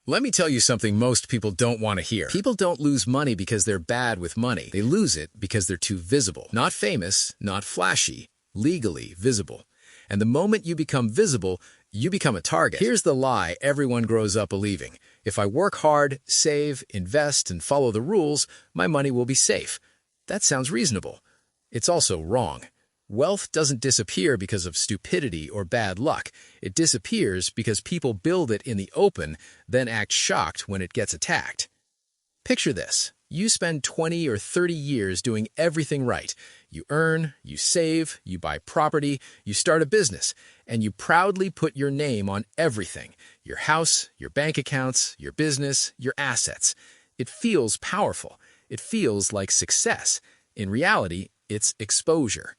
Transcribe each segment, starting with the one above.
Let me tell you something most people don't want to hear. People don't lose money because they're bad with money. They lose it because they're too visible. Not famous, not flashy, legally visible. And the moment you become visible, you become a target. Here's the lie everyone grows up believing. If I work hard, save, invest, and follow the rules, my money will be safe. That sounds reasonable. It's also wrong. Wealth doesn't disappear because of stupidity or bad luck. It disappears because people build it in the open, then act shocked when it gets attacked. Picture this. You spend 20 or 30 years doing everything right. You earn, you save, you buy property, you start a business, and you proudly put your name on everything: your house, your bank accounts, your business, your assets. It feels powerful. It feels like success. In reality, it's exposure.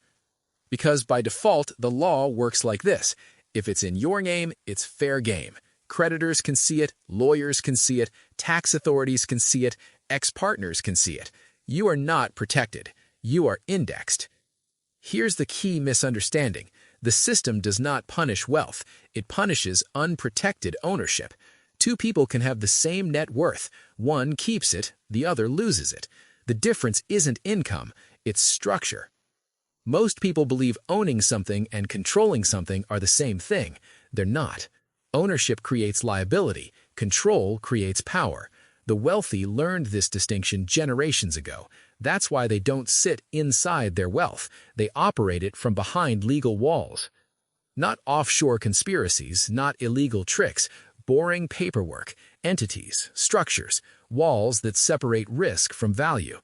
Because by default, the law works like this. If it's in your name, it's fair game. Creditors can see it, lawyers can see it, tax authorities can see it, ex-partners can see it. You are not protected. You are indexed. Here's the key misunderstanding. The system does not punish wealth. It punishes unprotected ownership. Two people can have the same net worth. One keeps it, the other loses it. The difference isn't income, it's structure. Most people believe owning something and controlling something are the same thing. They're not. Ownership creates liability. Control creates power. The wealthy learned this distinction generations ago. That's why they don't sit inside their wealth. They operate it from behind legal walls. Not offshore conspiracies, not illegal tricks, boring paperwork, entities, structures, walls that separate risk from value.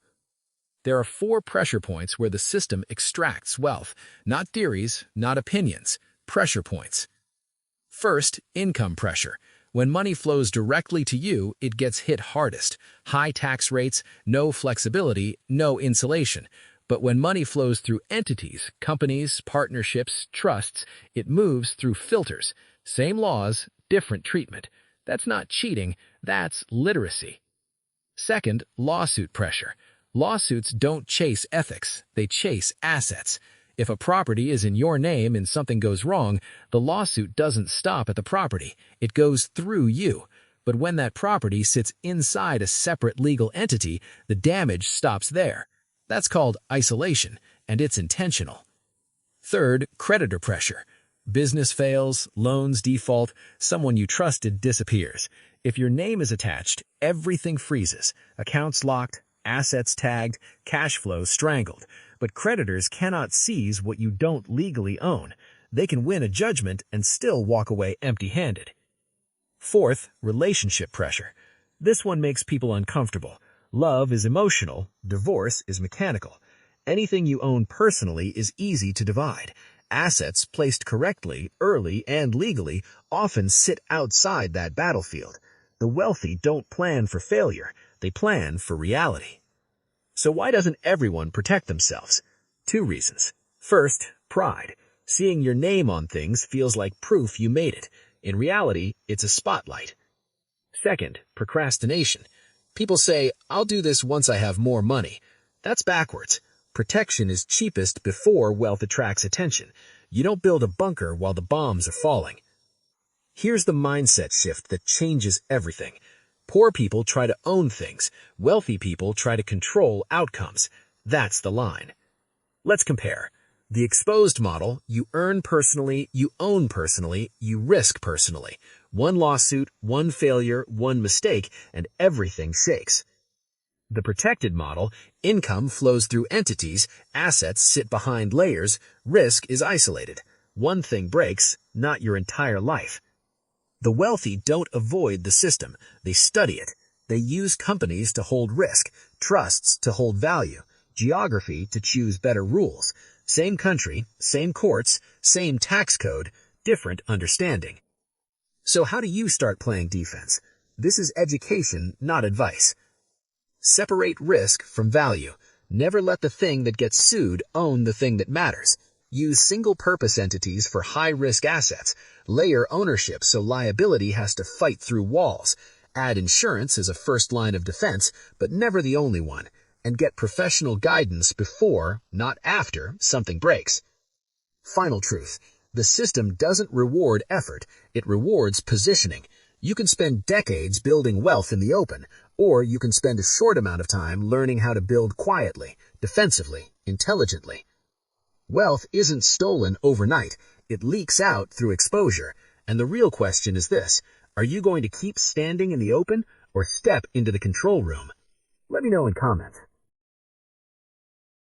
There are 4 pressure points where the system extracts wealth. Not theories, not opinions. Pressure points. First, income pressure. When money flows directly to you, it gets hit hardest. High tax rates, no flexibility, no insulation. But when money flows through entities, companies, partnerships, trusts, it moves through filters. Same laws, different treatment. That's not cheating, that's literacy. Second, lawsuit pressure. Lawsuits don't chase ethics, they chase assets. If a property is in your name and something goes wrong, the lawsuit doesn't stop at the property. It goes through you. But when that property sits inside a separate legal entity, the damage stops there. That's called isolation, and it's intentional. Third, creditor pressure. Business fails, loans default, someone you trusted disappears. If your name is attached, everything freezes. Accounts locked, assets tagged, cash flow strangled. But creditors cannot seize what you don't legally own. They can win a judgment and still walk away empty-handed. Fourth, relationship pressure. This one makes people uncomfortable. Love is emotional, divorce is mechanical. Anything you own personally is easy to divide. Assets placed correctly, early, and legally often sit outside that battlefield. The wealthy don't plan for failure. They plan for reality. So why doesn't everyone protect themselves? 2 reasons. First, pride. Seeing your name on things feels like proof you made it. In reality, it's a spotlight. Second, procrastination. People say, I'll do this once I have more money. That's backwards. Protection is cheapest before wealth attracts attention. You don't build a bunker while the bombs are falling. Here's the mindset shift that changes everything. Poor people try to own things. Wealthy people try to control outcomes. That's the line. Let's compare. The exposed model: you earn personally, you own personally, you risk personally. One lawsuit, one failure, one mistake, and everything shakes. The protected model: income flows through entities, assets sit behind layers, risk is isolated. One thing breaks, not your entire life. The wealthy don't avoid the system, they study it. They use companies to hold risk, trusts to hold value, geography to choose better rules. Same country, same courts, same tax code, different understanding. So how do you start playing defense? This is education, not advice. Separate risk from value. Never let the thing that gets sued own the thing that matters. Use single-purpose entities for high-risk assets. Layer ownership so liability has to fight through walls. Add insurance as a first line of defense, but never the only one. And get professional guidance before, not after, something breaks. Final truth. The system doesn't reward effort, it rewards positioning. You can spend decades building wealth in the open, or you can spend a short amount of time learning how to build quietly, defensively, intelligently. Wealth isn't stolen overnight. It leaks out through exposure. And the real question is this: are you going to keep standing in the open or step into the control room? Let me know in comments.